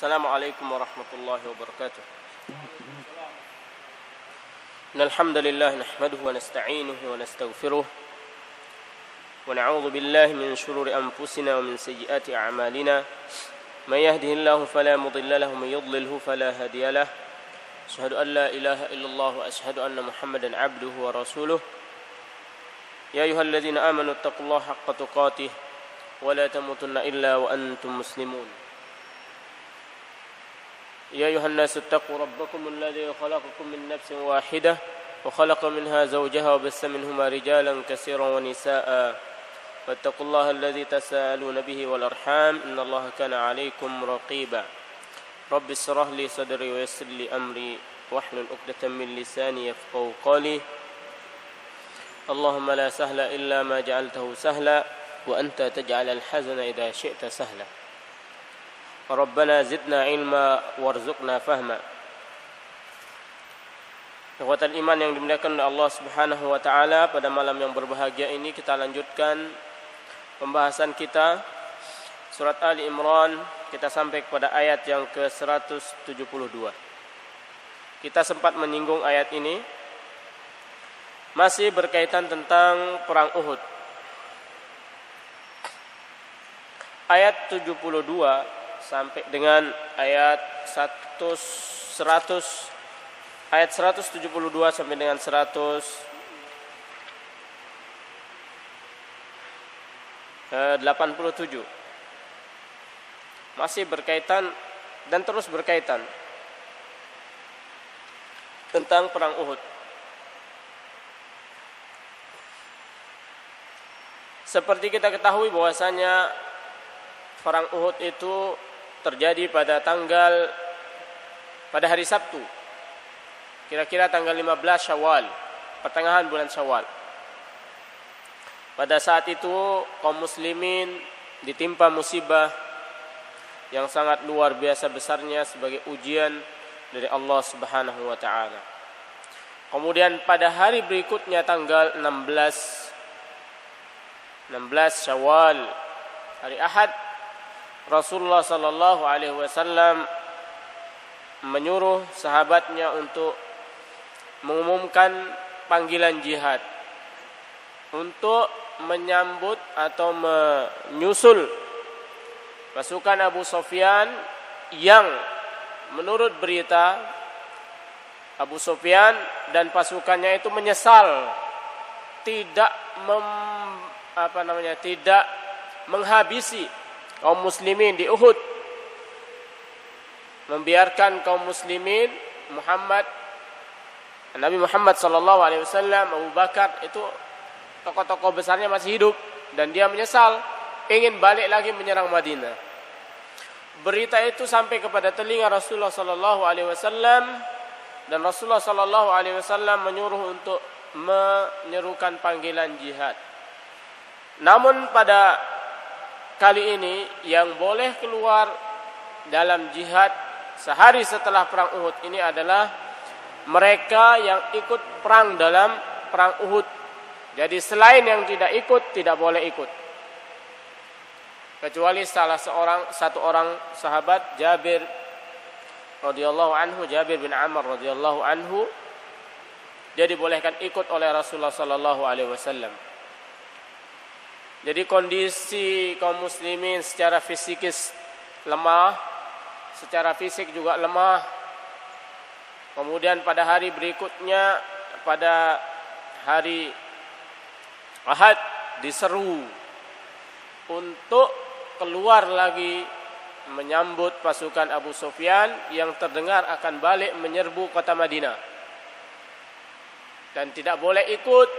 Assalamualaikum warahmatullahi wabarakatuh. Innal hamdalillah nahmaduhu wa nasta'inuhu wa nastaghfiruh wa na'udzu billahi min shururi anfusina wa min sayyiati a'malina. May yahdihillahu fala mudilla lahu wa may yudlilhu fala hadiya lahu. Asyhadu an la ilaha illallah wa asyhadu anna Muhammadan 'abduhu wa rasuluh. Ya ayyuhalladzina amanu taqullaha haqqa tuqatih wa la tamutunna illa wa antum muslimun. يا أيها الناس اتقوا ربكم الذي خلقكم من نفس واحدة وخلق منها زوجها وبث منهما رجالا كثيرا ونساء واتقوا الله الذي تساءلون به والأرحام إن الله كان عليكم رقيبا رب اشرح لي صدري ويسر لي أمري واحلل عقدة من لساني يفقهوا قولي اللهم لا سهل إلا ما جعلته سهلا وأنت تجعل الحزن إذا شئت سهلا Rabbana zidna ilma warzuqna fahma. Ikhwatal iman yang dimuliakan oleh Allah Subhanahu wa taala, pada malam yang berbahagia ini kita lanjutkan pembahasan kita surat Ali Imran. Kita sampai kepada ayat yang ke-172. Kita sempat menyinggung ayat ini, masih berkaitan tentang perang Uhud. Ayat 72 sampai dengan ayat 172 sampai dengan 187 masih berkaitan dan terus berkaitan tentang perang Uhud. Seperti kita ketahui bahwasanya perang Uhud itu terjadi pada hari Sabtu, kira-kira tanggal 15 Syawal, pertengahan bulan Syawal. Pada saat itu kaum muslimin ditimpa musibah yang sangat luar biasa besarnya sebagai ujian dari Allah Subhanahu wa taala. Kemudian pada hari berikutnya tanggal 16 Syawal, hari Ahad, Rasulullah sallallahu alaihi wasallam menyuruh sahabatnya untuk mengumumkan panggilan jihad untuk menyambut atau menyusul pasukan Abu Sufyan yang menurut berita Abu Sufyan dan pasukannya itu menyesal tidak menghabisi kaum muslimin di Uhud, membiarkan kaum muslimin Nabi Muhammad sallallahu alaihi wasallam, Abu Bakar itu tokoh-tokoh besarnya masih hidup dan dia menyesal ingin balik lagi menyerang Madinah. Berita itu sampai kepada telinga Rasulullah sallallahu alaihi wasallam dan Rasulullah sallallahu alaihi wasallam menyuruh untuk menyerukan panggilan jihad. Namun pada kali ini yang boleh keluar dalam jihad sehari setelah perang Uhud ini adalah mereka yang ikut perang dalam perang Uhud. Jadi selain yang tidak ikut, tidak boleh ikut. Kecuali satu orang sahabat, Jabir radhiyallahu anhu, Jabir bin Amr radhiyallahu anhu, dia dibolehkan ikut oleh Rasulullah sallallahu alaihi wasallam. Jadi kondisi kaum muslimin secara fisikis lemah, secara fisik juga lemah. Kemudian pada hari berikutnya, pada hari Ahad, diseru untuk keluar lagi menyambut pasukan Abu Sufyan yang terdengar akan balik menyerbu kota Madinah. Dan tidak boleh ikut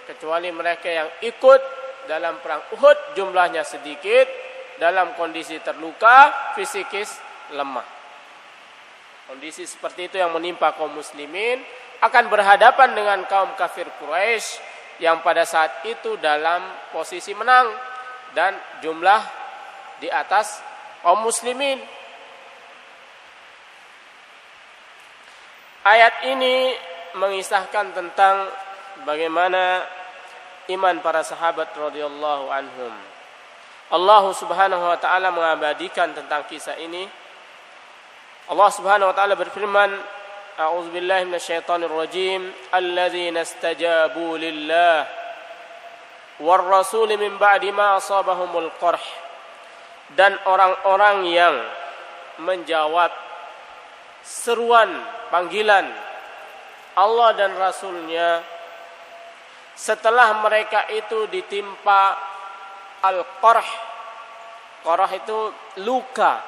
kecuali mereka yang ikut dalam perang Uhud jumlahnya sedikit, dalam kondisi terluka, fisikis lemah. Kondisi seperti itu yang menimpa kaum muslimin akan berhadapan dengan kaum kafir Quraisy yang pada saat itu dalam posisi menang dan jumlah di atas kaum muslimin. Ayat ini mengisahkan tentang bagaimana iman para sahabat radhiyallahu anhum. Allah Subhanahu wa taala mengabadikan tentang kisah ini Allah Subhanahu wa taala berfirman, A'udzubillahi minasyaitonir rajim, alladzina istajabu lillah war rasul min ba'di ma asabahumul qarh. Dan orang-orang yang menjawab seruan panggilan Allah dan Rasulnya setelah mereka itu ditimpa al-qarh. Qarh itu luka,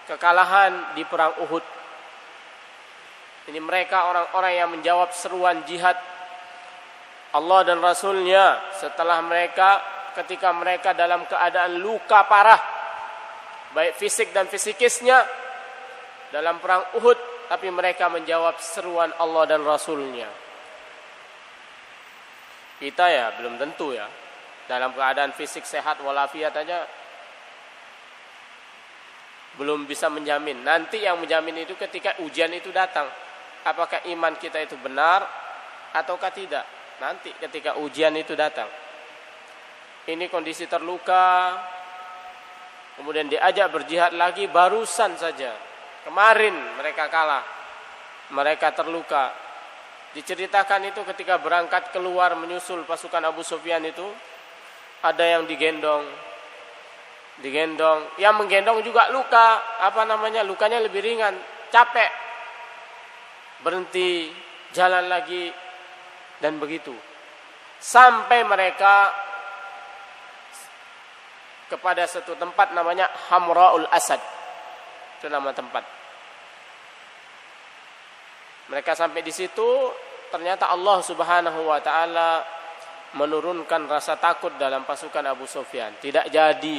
kekalahan di perang Uhud. Ini mereka orang-orang yang menjawab seruan jihad Allah dan Rasulnya setelah mereka, ketika mereka dalam keadaan luka parah, baik fisik dan fisikisnya dalam perang Uhud, tapi mereka menjawab seruan Allah dan Rasulnya. Kita ya belum tentu ya, dalam keadaan fisik sehat walafiat aja belum bisa menjamin. Nanti yang menjamin itu ketika ujian itu datang, apakah iman kita itu benar ataukah tidak. Nanti ketika ujian itu datang, ini kondisi terluka, kemudian diajak berjihad lagi, barusan saja kemarin mereka kalah, mereka terluka. Diceritakan itu ketika berangkat keluar menyusul pasukan Abu Sufyan itu, ada yang digendong, yang menggendong juga luka, lukanya lebih ringan, capek, berhenti, jalan lagi, dan begitu sampai mereka kepada satu tempat namanya Hamra'ul Asad. Itu nama tempat. Mereka sampai di situ, ternyata Allah Subhanahu wa taala menurunkan rasa takut dalam pasukan Abu Sufyan. Tidak jadi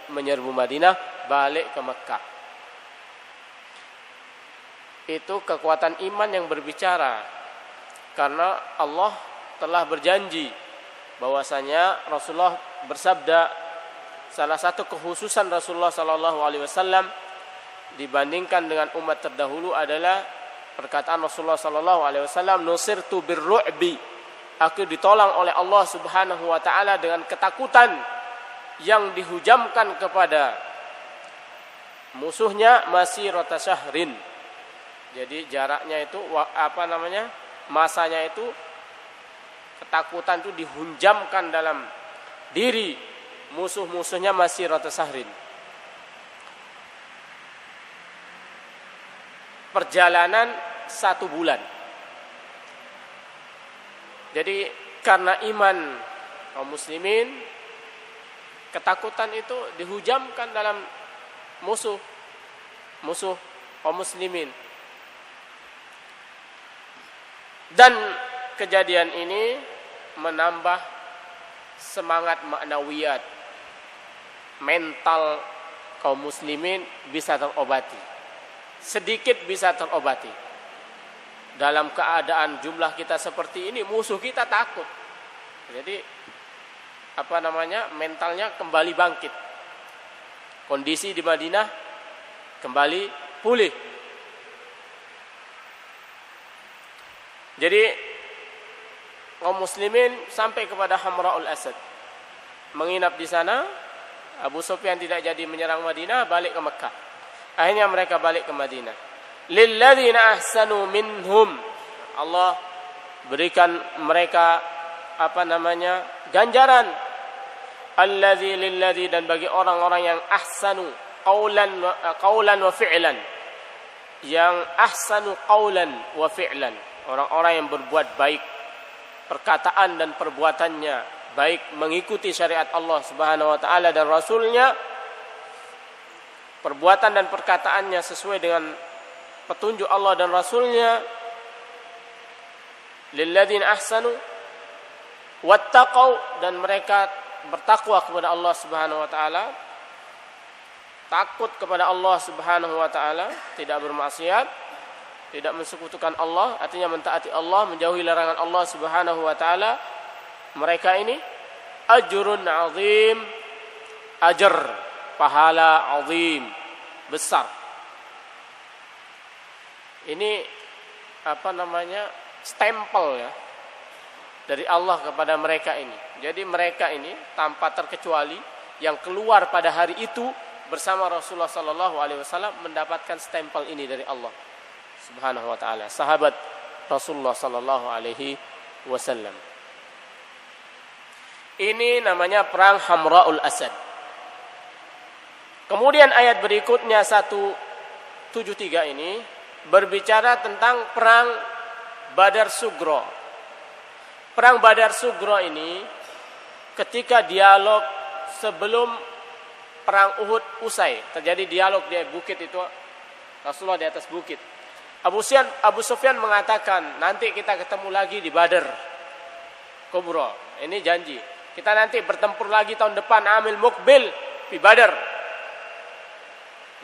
menyerbu Madinah, balik ke Mekah. Itu kekuatan iman yang berbicara. Karena Allah telah berjanji bahwasanya Rasulullah bersabda, salah satu kekhususan Rasulullah sallallahu alaihi wasallam dibandingkan dengan umat terdahulu adalah perkataan Rasulullah sallallahu alaihi wasallam, nusirtu birru'bi, aku ditolong oleh Allah Subhanahu wa taala dengan ketakutan yang dihujamkan kepada musuhnya masirata syahrin. Jadi jaraknya itu masanya itu, ketakutan itu dihujamkan dalam diri musuh-musuhnya masirata syahrin. Perjalanan 1 bulan. Jadi karena iman kaum muslimin, ketakutan itu dihujamkan dalam musuh kaum muslimin. Dan kejadian ini menambah semangat maknawiyat, mental kaum muslimin bisa terobati. Sedikit bisa terobati. Dalam keadaan jumlah kita seperti ini, musuh kita takut. Jadi mentalnya kembali bangkit. Kondisi di Madinah kembali pulih. Jadi kaum muslimin sampai kepada Hamra'ul Asad, menginap di sana. Abu Sufyan tidak jadi menyerang Madinah, balik ke Mekah. Akhirnya mereka balik ke Madinah. Lilladzina ahsanu minhum, Allah berikan mereka ganjaran. Alladzi lilladzi, dan bagi orang-orang yang ahsanu qaulan wa fi'lan, yang ahsanu qaulan wa fi'lan, orang-orang yang berbuat baik perkataan dan perbuatannya, baik mengikuti syariat Allah Subhanahu wa taala dan Rasulnya, perbuatan dan perkataannya sesuai dengan petunjuk Allah dan Rasulnya. Lilladzina ahsanu wattaqau, dan mereka bertakwa kepada Allah Subhanahu wa taala, takut kepada Allah Subhanahu wa taala, tidak bermaksiat, tidak mensekutukan Allah, artinya mentaati Allah, menjauhi larangan Allah Subhanahu wa taala. Mereka ini ajrun azim, ajar, pahala azim, besar. Ini stempel ya dari Allah kepada mereka ini. Jadi mereka ini tanpa terkecuali yang keluar pada hari itu bersama Rasulullah sallallahu alaihi wasallam mendapatkan stempel ini dari Allah Subhanahu wa taala, sahabat Rasulullah sallallahu alaihi wasallam. Ini namanya perang Hamra'ul Asad. Kemudian ayat berikutnya 173 ini berbicara tentang perang Badar Sugro. Perang Badar Sugro ini ketika dialog sebelum perang Uhud usai, terjadi dialog di bukit itu, Rasulullah di atas bukit. Abu Sufyan mengatakan, nanti kita ketemu lagi di Badar Kubro. Ini janji. Kita nanti bertempur lagi tahun depan, Amil Mukbil di Badar.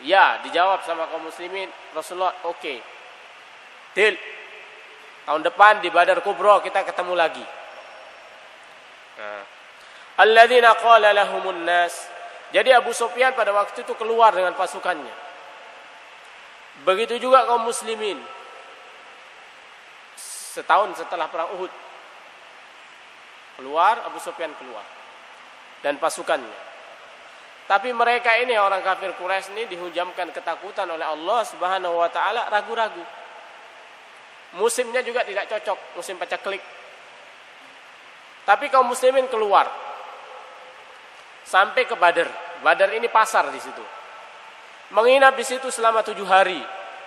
Ya, dijawab sama kaum muslimin. Rasulullah, oke. Deal. Tahun depan di Badar Kubro kita ketemu lagi. Nah. Alladzina qala lahumun nas. Jadi Abu Sufyan pada waktu itu keluar dengan pasukannya. Begitu juga kaum muslimin. Setahun setelah perang Uhud. Keluar, Abu Sufyan keluar. Dan pasukannya. Tapi mereka ini orang kafir Quraisy ini dihujamkan ketakutan oleh Allah Subhanahu wa taala, ragu-ragu. Musimnya juga tidak cocok, musim pacaklik. Tapi kaum muslimin keluar. Sampai ke Badar. Badar ini pasar di situ. Menginap di situ selama 7 hari,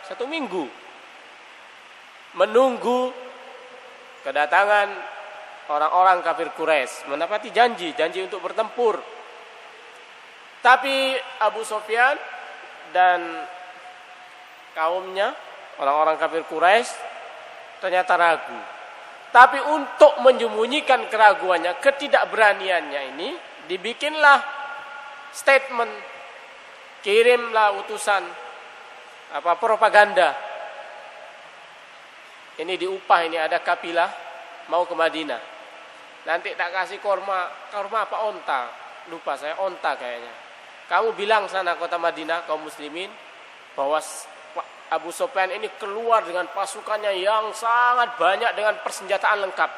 1 minggu. Menunggu kedatangan orang-orang kafir Quraisy, menepati janji untuk bertempur. Tapi Abu Sufyan dan kaumnya, orang-orang kafir Quraisy ternyata ragu. Tapi untuk menyembunyikan keraguannya, ketidakberaniannya ini, dibikinlah statement, kirimlah utusan propaganda. Ini diupah, ini ada kapilah mau ke Madinah. Nanti tak kasih korma apa onta, lupa saya, onta kayaknya. Kamu bilang sana kota Madinah kaum muslimin bahwa Abu Sufyan ini keluar dengan pasukannya yang sangat banyak dengan persenjataan lengkap.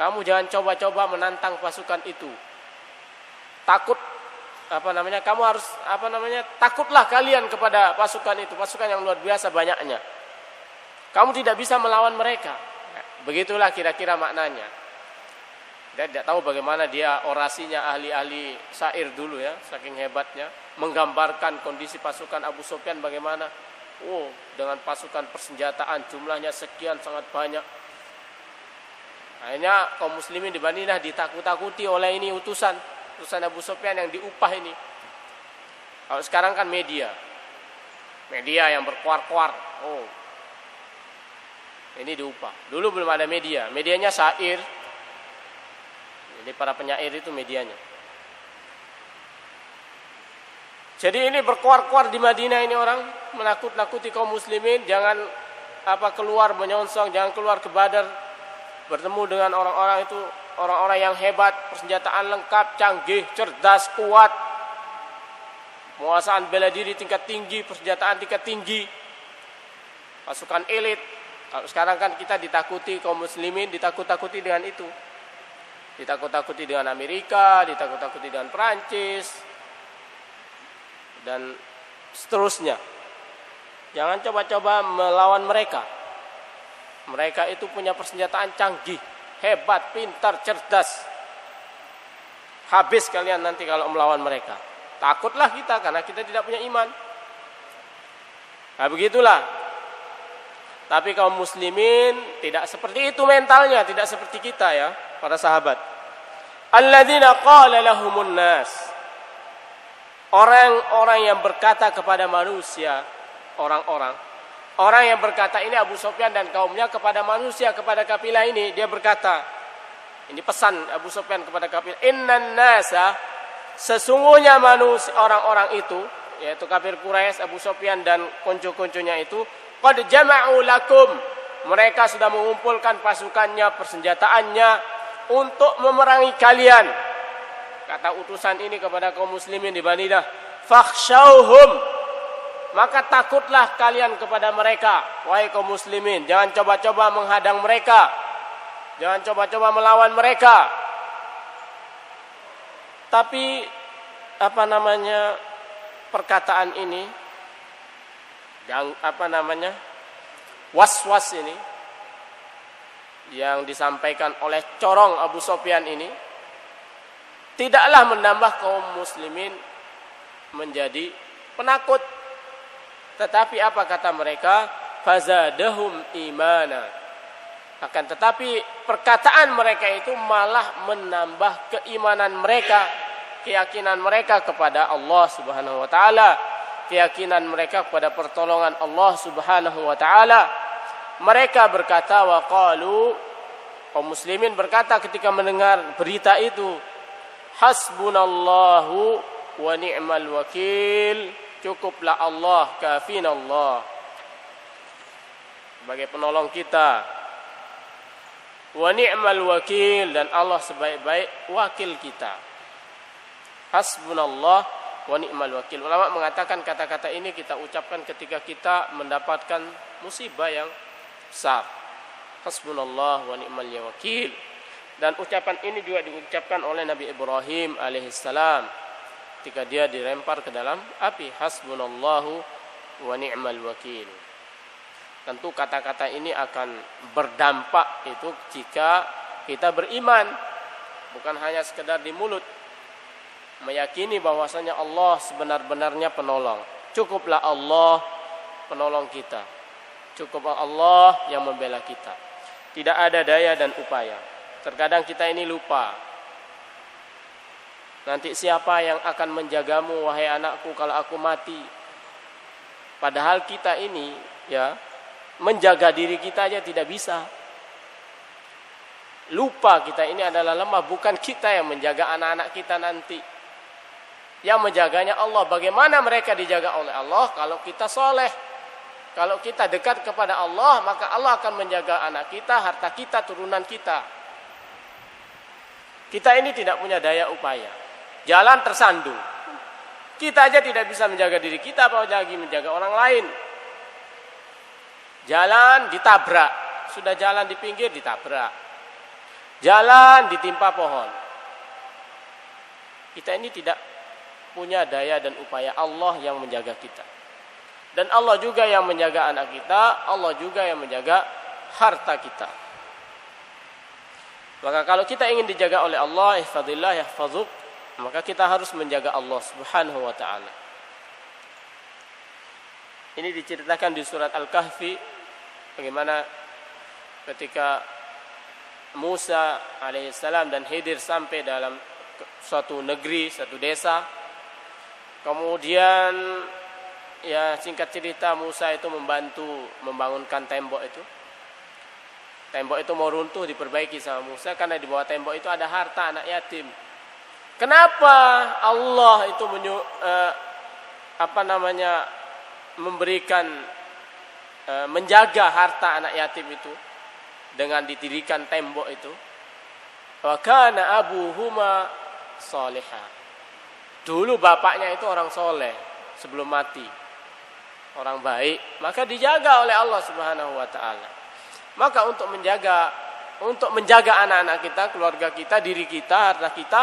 Kamu jangan coba-coba menantang pasukan itu. Takut kamu harus takutlah kalian kepada pasukan itu, pasukan yang luar biasa banyaknya. Kamu tidak bisa melawan mereka. Begitulah kira-kira maknanya. Dia tidak tahu bagaimana dia orasinya ahli-ahli syair dulu ya, saking hebatnya menggambarkan kondisi pasukan Abu Sufyan bagaimana. Dengan pasukan persenjataan jumlahnya sekian sangat banyak. Akhirnya kaum muslimin di Madinah ditakut-takuti oleh ini utusan Abu Sufyan yang diupah ini. Kalau sekarang kan media yang berkuar-kuar. Ini diupah. Dulu belum ada media. Medianya syair. Jadi para penyair itu medianya. Jadi ini berkuar-kuar di Madinah ini orang, menakut-nakuti kaum muslimin, jangan keluar menyongsong, jangan keluar ke Badar, bertemu dengan orang-orang itu, orang-orang yang hebat, persenjataan lengkap, canggih, cerdas, kuat, penguasaan bela diri tingkat tinggi, persenjataan tingkat tinggi, pasukan elit. Kalau sekarang kan kita ditakuti kaum muslimin, ditakut-takuti dengan itu. Ditakut-takuti dengan Amerika, ditakut-takuti dengan Perancis, dan seterusnya. Jangan coba-coba melawan mereka. Mereka itu punya persenjataan canggih, hebat, pintar, cerdas. Habis kalian nanti kalau melawan mereka. Takutlah kita karena kita tidak punya iman. Nah begitulah. Tapi kaum muslimin tidak seperti itu mentalnya, tidak seperti kita ya, para sahabat. Alladzina qala lahumun nas. Orang-orang yang berkata kepada manusia, orang yang berkata ini Abu Sufyan dan kaumnya kepada manusia, kepada kafilah ini, dia berkata, ini pesan Abu Sufyan kepada kafilah, innan nasa, sesungguhnya manusia, orang-orang itu, yaitu kafir Quraisy, Abu Sufyan dan konco-konconya itu, qad jama'u lakum, mereka sudah mengumpulkan pasukannya, persenjataannya untuk memerangi kalian. Kata utusan ini kepada kaum muslimin di Madinah, fakhshawhum, maka takutlah kalian kepada mereka, wahai kaum muslimin, jangan coba-coba menghadang mereka, jangan coba-coba melawan mereka. Tapi perkataan ini, yang was-was ini yang disampaikan oleh corong Abu Sufyan ini tidaklah menambah kaum muslimin menjadi penakut, tetapi apa kata mereka? Fazadahum imana. Akan tetapi perkataan mereka itu malah menambah keimanan mereka, keyakinan mereka kepada Allah Subhanahu wa taala, keyakinan mereka kepada pertolongan Allah Subhanahu wa taala. Mereka berkata, wa qalu, kaum muslimin berkata ketika mendengar berita itu, hasbunallahu wa ni'mal wakil, cukuplah Allah, kafinallah sebagai penolong kita, wa ni'mal wakil, dan Allah sebaik-baik wakil kita. Hasbunallah wa ni'mal wakil. Ulama mengatakan kata-kata ini kita ucapkan ketika kita mendapatkan musibah yang besar. Hasbunallah wa ni'mal wakil. Dan ucapan ini juga diucapkan oleh Nabi Ibrahim alaihissalam ketika dia dilempar ke dalam api. Hasbunallahu wa ni'mal wakil. Tentu kata-kata ini akan berdampak itu jika kita beriman, bukan hanya sekedar di mulut, meyakini bahwasanya Allah sebenar-benarnya penolong. Cukuplah Allah penolong kita, cukuplah Allah yang membela kita. Tidak ada daya dan upaya. Terkadang kita ini lupa, nanti siapa yang akan menjagamu wahai anakku kalau aku mati? Padahal kita ini menjaga diri kita aja tidak bisa. Lupa kita ini adalah lemah, bukan kita yang menjaga anak-anak kita nanti. Yang menjaganya Allah. Bagaimana mereka dijaga oleh Allah? Kalau kita soleh, kalau kita dekat kepada Allah, maka Allah akan menjaga anak kita, harta kita, turunan kita. Kita ini tidak punya daya upaya. Jalan tersandung. Kita aja tidak bisa menjaga diri kita, apalagi menjaga orang lain. Jalan ditabrak, sudah jalan di pinggir ditabrak. Jalan ditimpa pohon. Kita ini tidak punya daya dan upaya, Allah yang menjaga kita. Dan Allah juga yang menjaga anak kita, Allah juga yang menjaga harta kita. Maka kalau kita ingin dijaga oleh Allah, ihfazillah yahfazuk, maka kita harus menjaga Allah Subhanahu wa taala. Ini diceritakan di surat Al-Kahfi, bagaimana ketika Musa alaihissalam dan Khidir sampai dalam suatu negeri, suatu desa. Kemudian singkat cerita Musa itu membantu membangunkan tembok itu. Tembok itu mau runtuh, diperbaiki sama Musa karena di bawah tembok itu ada harta anak yatim. Kenapa Allah itu memberikan menjaga harta anak yatim itu dengan didirikan tembok itu? Wa kana abuhuma salihah. Dulu bapaknya itu orang soleh sebelum mati, orang baik, maka dijaga oleh Allah Subhanahu wa taala. Maka untuk menjaga anak-anak kita, keluarga kita, diri kita, harta kita,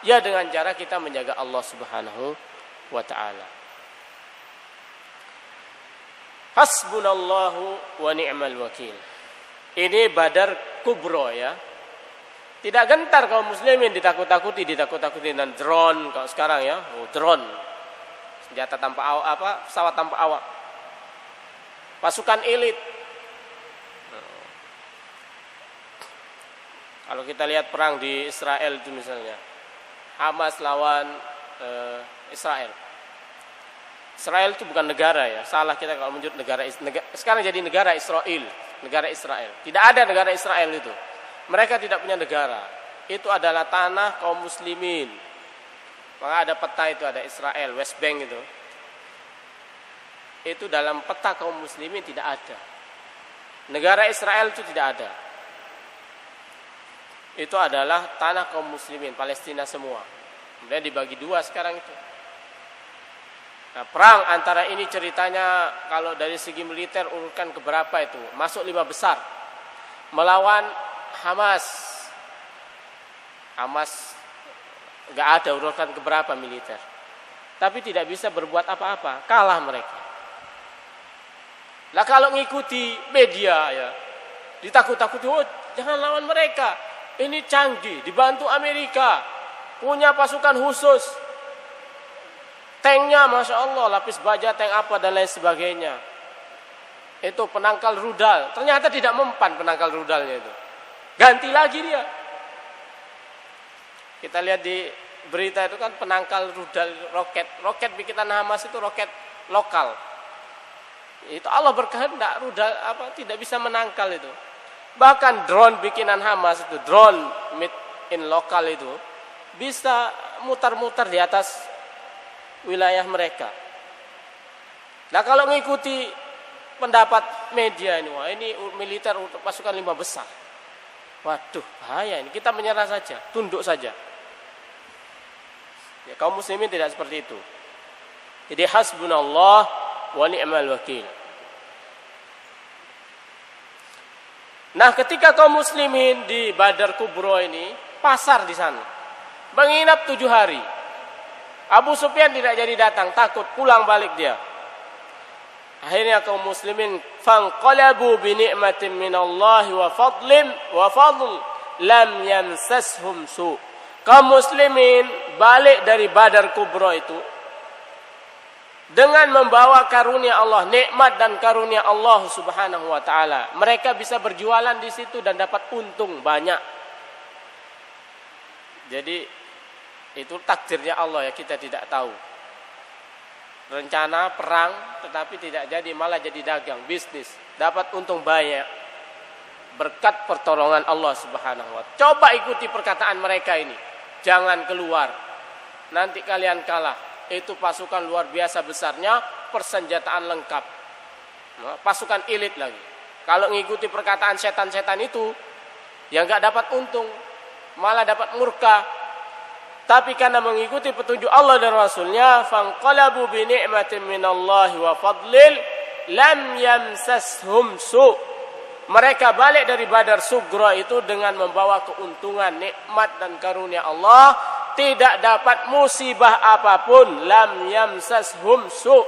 ya dengan cara kita menjaga Allah Subhanahu wa taala. Hasbunallahu wa ni'mal wakil. Ini Badar Kubro ya. Tidak gentar kaum muslimin ditakut-takuti dengan drone kalau sekarang ya. Drone. Senjata tanpa awak, pesawat tanpa awak. Pasukan elit. Kalau kita lihat perang di Israel itu misalnya, Hamas lawan Israel. Israel itu bukan negara ya, salah kita kalau menyebut negara. Sekarang jadi negara Israel, negara Israel. Tidak ada negara Israel itu. Mereka tidak punya negara. Itu adalah tanah kaum muslimin. Maka ada peta itu, ada Israel, West Bank itu. Itu dalam peta kaum muslimin tidak ada. Negara Israel itu tidak ada. Itu adalah tanah kaum muslimin, Palestina semua. Kemudian dibagi dua sekarang itu. Nah, perang antara ini ceritanya kalau dari segi militer urutan keberapa itu? Masuk 5 besar. Melawan Hamas. Hamas enggak ada urutan keberapa militer. tapi tidak bisa berbuat apa-apa, kalah mereka. Lah kalau ngikuti media ya, ditakut-takuti, oh jangan lawan mereka, ini canggih, dibantu Amerika, punya pasukan khusus, tanknya Masya Allah, lapis baja, tank apa dan lain sebagainya. Itu penangkal rudal, ternyata tidak mempan penangkal rudalnya itu, ganti lagi dia. Kita lihat di berita itu kan penangkal rudal roket bikinan Hamas itu roket lokal. Itu Allah berkehendak rudal tidak bisa menangkal itu. Bahkan drone bikinan Hamas itu, drone made in lokal itu bisa mutar-mutar di atas wilayah mereka. Nah kalau mengikuti pendapat media ini, wah ini militer pasukan 5 besar. Waduh bahaya ini, kita menyerah saja, tunduk saja. Ya, kaum muslimin tidak seperti itu. Jadi hasbunallah wa ni'mal wakil. Nah, ketika kaum muslimin di Badar Kubra ini pasar di sana, menginap 7 hari. Abu Sufyan tidak jadi datang, takut pulang balik dia. Akhirnya kaum muslimin fanqalabu bi ni'matin minallahi wa fadl lam yamsashum su. Kaum muslimin balik dari Badar Kubra itu dengan membawa karunia Allah, nikmat dan karunia Allah Subhanahu wa taala. Mereka bisa berjualan di situ dan dapat untung banyak. Jadi itu takdirnya Allah ya, kita tidak tahu. Rencana perang tetapi tidak jadi, malah jadi dagang, bisnis, dapat untung banyak berkat pertolongan Allah Subhanahu wa taala. Coba ikuti perkataan mereka ini, jangan keluar, nanti kalian kalah. Itu pasukan luar biasa besarnya, persenjataan lengkap, pasukan elit lagi. Kalau mengikuti perkataan setan-setan itu, ya nggak dapat untung, malah dapat murka. Tapi karena mengikuti petunjuk Allah dan Rasulnya, fanqalabu bi ni'matin minallahi wa fadlil lam yamsashum su. Mereka balik dari Badar Sugra itu dengan membawa keuntungan, nikmat dan karunia Allah, tidak dapat musibah apapun. Lam yamsashum su.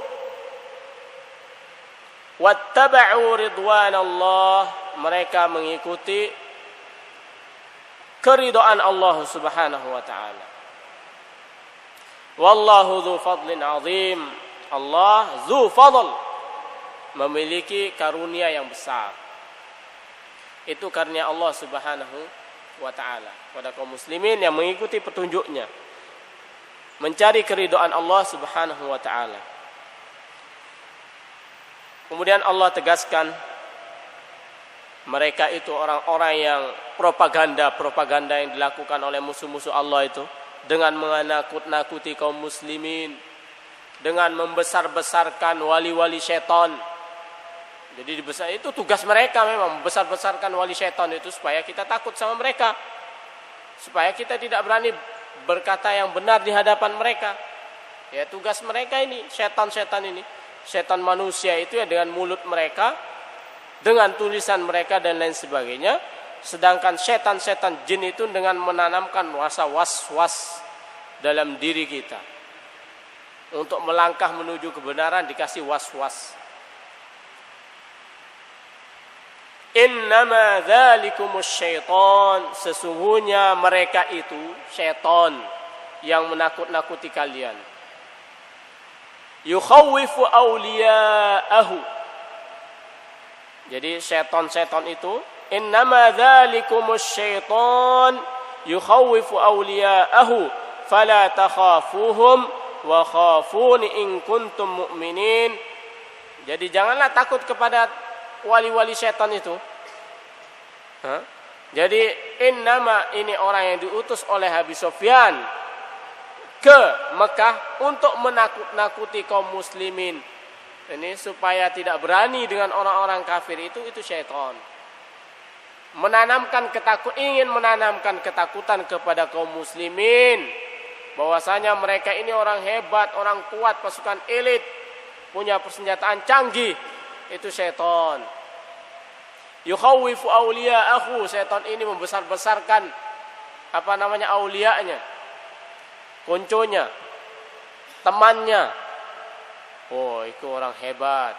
Wattaba'u ridwanallah, mereka mengikuti keridhaan Allah Subhanahu wa taala. Wallahu dzu fadlin azim. Allah dzu fadl, memiliki karunia yang besar. Itu karunia Allah Subhanahu wa taala pada kaum muslimin yang mengikuti petunjuknya, mencari keridhaan Allah Subhanahu wa taala. Kemudian Allah tegaskan, mereka itu orang-orang yang propaganda yang dilakukan oleh musuh-musuh Allah itu dengan menakut-nakuti kaum muslimin, dengan membesar-besarkan wali-wali syaitan. Jadi itu tugas mereka memang, membesar-besarkan wali syaitan itu supaya kita takut sama mereka, supaya kita tidak berani berkata yang benar di hadapan mereka. Ya tugas mereka ini, syaitan-syaitan ini, syaitan manusia itu ya dengan mulut mereka, dengan tulisan mereka dan lain sebagainya. Sedangkan setan-setan jin itu dengan menanamkan rasa was-was dalam diri kita. Untuk melangkah menuju kebenaran dikasih was-was. Innama dzalikumus syaitan, sesungguhnya mereka itu syaitan yang menakut-nakuti kalian. Yukhawwifu awliya'ahu. Jadi syaitan-syaitan itu, innama dzalikumus syaitan yukhawwifu awliya'ahu fala takhafuhum wa khafuni in kuntum mu'minin. Jadi janganlah takut kepada wali-wali syaitan itu. Jadi innama, ini orang yang diutus oleh Abi Sufyan ke Mekah untuk menakut-nakuti kaum muslimin. Ini supaya tidak berani dengan orang-orang kafir itu syaitan. Ingin menanamkan ketakutan kepada kaum muslimin, bahwasanya mereka ini orang hebat, orang kuat, pasukan elit, punya persenjataan canggih. Itu syaitan. Yukhawwifu awliya'ahu, syaitan ini membesar-besarkan auliya'nya, konconya. temannya. Oh, itu orang hebat.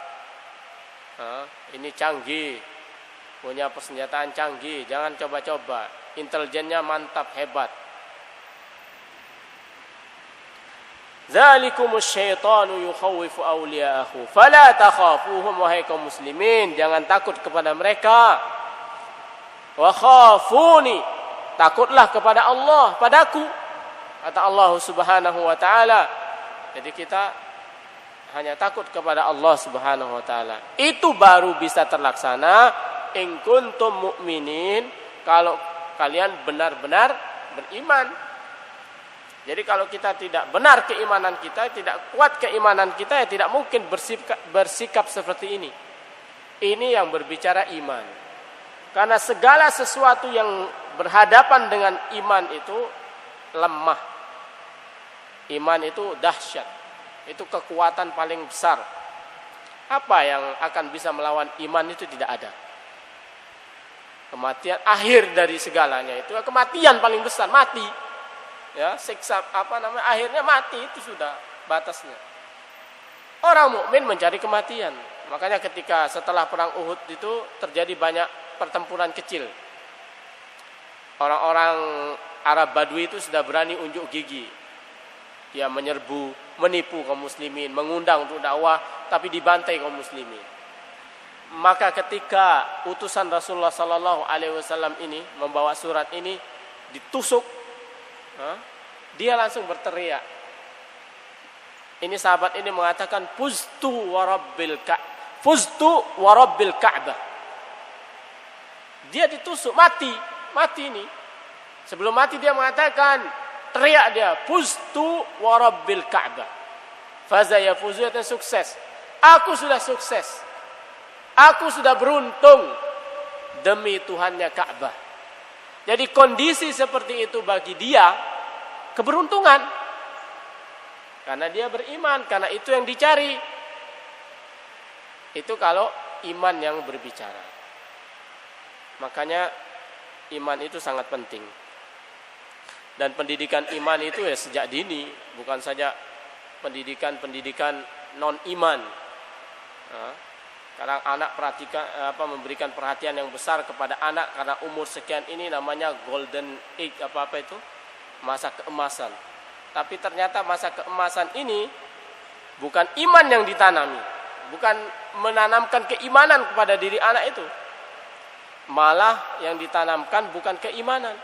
Ini canggih, punya persenjataan canggih, jangan coba-coba. Intelijennya mantap, hebat. Dzalikumus syaitanu yukhawwifu awliya'ahu fala takhafuhum, wahai kaum muslimin, jangan takut kepada mereka. Wa khafuni, takutlah kepada Allah, padaku, kata Allah Subhanahu wa taala. Jadi kita hanya takut kepada Allah Subhanahu wa taala. Itu baru bisa terlaksana in kuntum mu'minin, kalau kalian benar-benar beriman. Jadi kalau kita tidak benar keimanan kita, tidak kuat keimanan kita, ya tidak mungkin bersikap seperti ini. Ini yang berbicara iman. Karena segala sesuatu yang berhadapan dengan iman itu lemah. Iman itu dahsyat. Itu kekuatan paling besar. Apa yang akan bisa melawan iman itu tidak ada. Kematian akhir dari segalanya itu kematian paling besar, mati. Ya, siksa akhirnya mati, itu sudah batasnya. Orang mukmin mencari kematian. Makanya ketika setelah perang Uhud itu terjadi banyak pertempuran kecil. Orang-orang Arab Badui itu sudah berani unjuk gigi. Dia menyerbu, menipu kaum muslimin, mengundang untuk dakwah, tapi dibantai kaum muslimin. Maka ketika utusan Rasulullah sallallahu alaihi wasallam ini membawa surat ini ditusuk, dia langsung berteriak. Ini sahabat ini mengatakan fuztu wa rabbil Ka'bah. Dia ditusuk, mati ini. Sebelum mati dia mengatakan, teriak dia, fuztu wa rabbil Ka'bah. Faza yafuzu, dan sukses. Aku sudah sukses. Aku sudah beruntung demi Tuhannya Ka'bah. Jadi kondisi seperti itu bagi dia keberuntungan. Karena dia beriman, karena itu yang dicari. Itu kalau iman yang berbicara. Makanya iman itu sangat penting. Dan pendidikan iman itu ya sejak dini, bukan saja pendidikan non-iman. Kadang anak memberikan perhatian yang besar kepada anak karena umur sekian ini, namanya golden age, itu masa keemasan. Tapi ternyata masa keemasan ini bukan iman yang ditanami, bukan menanamkan keimanan kepada diri anak itu. Malah yang ditanamkan bukan keimanan.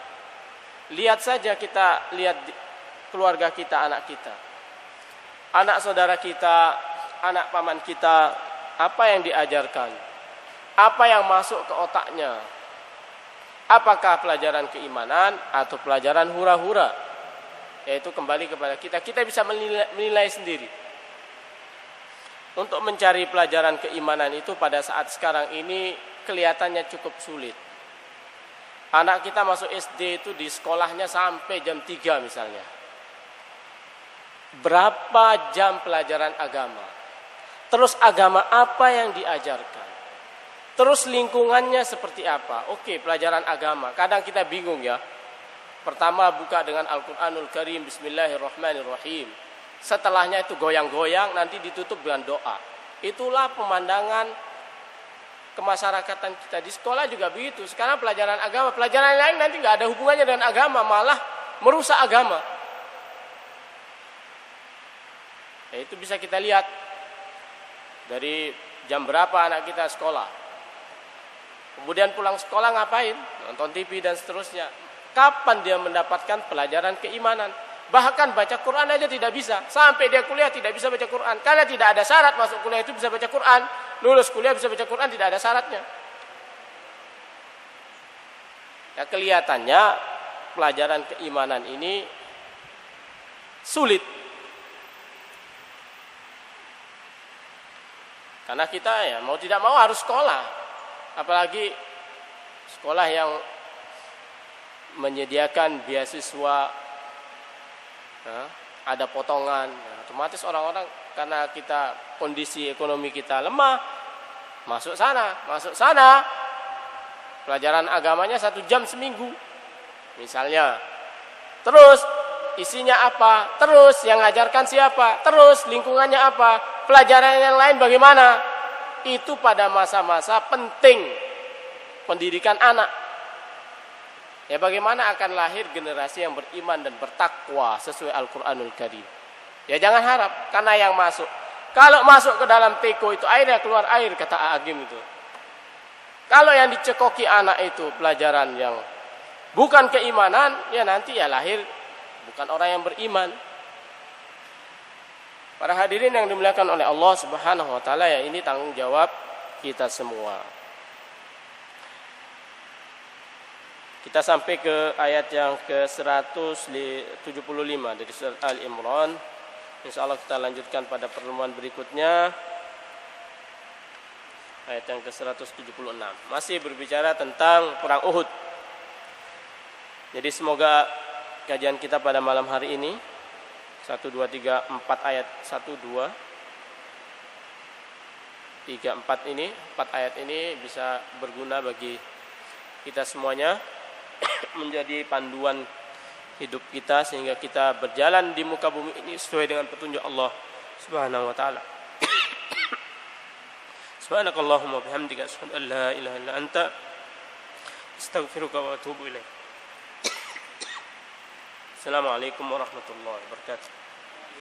Lihat saja, kita lihat keluarga kita, anak kita, anak saudara kita, anak paman kita, apa yang diajarkan, apa yang masuk ke otaknya, apakah pelajaran keimanan atau pelajaran hura-hura. Yaitu kembali kepada kita bisa menilai sendiri. Untuk mencari pelajaran keimanan itu pada saat sekarang ini kelihatannya cukup sulit. Anak kita masuk SD itu di sekolahnya sampai jam 3 misalnya. Berapa jam pelajaran agama? Terus agama apa yang diajarkan? Terus lingkungannya seperti apa? Oke, pelajaran agama. Kadang kita bingung ya. Pertama buka dengan Al-Quranul Karim, Bismillahirrahmanirrahim. Setelahnya itu goyang-goyang, nanti ditutup dengan doa. Itulah pemandangan kemasyarakatan kita. Di sekolah juga begitu. Sekarang pelajaran agama, pelajaran lain nanti nggak ada hubungannya dengan agama, malah merusak agama. Ya, itu bisa kita lihat dari jam berapa anak kita sekolah. Kemudian pulang sekolah ngapain? Nonton TV dan seterusnya. Kapan dia mendapatkan pelajaran keimanan? Bahkan baca Quran aja tidak bisa. Sampai dia kuliah tidak bisa baca Quran. Karena tidak ada syarat masuk kuliah itu bisa baca Quran. Lulus kuliah bisa baca Quran, tidak ada syaratnya. Ya, kelihatannya pelajaran keimanan ini sulit. Karena kita ya mau tidak mau harus sekolah. Apalagi sekolah yang menyediakan beasiswa, ada potongan, otomatis orang-orang karena kita kondisi ekonomi kita lemah, masuk sana, pelajaran agamanya 1 jam seminggu misalnya. Terus isinya apa? Terus yang ngajarkan siapa? Terus lingkungannya apa? Pelajaran yang lain bagaimana? Itu pada masa-masa penting pendidikan anak. Ya, bagaimana akan lahir generasi yang beriman dan bertakwa sesuai Al-Qur'anul Karim. Ya, jangan harap karena yang masuk. Kalau masuk ke dalam teko itu airnya keluar air, kata Agim itu. Kalau yang dicekoki anak itu pelajaran yang bukan keimanan, ya nanti ya lahir bukan orang yang beriman. Para hadirin yang dimuliakan oleh Allah Subhanahu wa taala, ya ini tanggung jawab kita semua. Kita sampai ke ayat yang ke-175 dari surat Al-Imran. Insyaallah kita lanjutkan pada pertemuan berikutnya. Ayat yang ke-176. Masih berbicara tentang perang Uhud. Jadi semoga kajian kita pada malam hari ini 1 2 3 4 ayat 1 2 3 4 ini 4 ayat ini bisa berguna bagi kita semuanya, menjadi panduan hidup kita sehingga kita berjalan di muka bumi ini sesuai dengan petunjuk Allah Subhanahu wa taala. Subhanakallahumma bihamdika asyhadu an la ilaha illa anta astaghfiruka wa atubu ilaik. Assalamualaikum warahmatullahi wabarakatuh.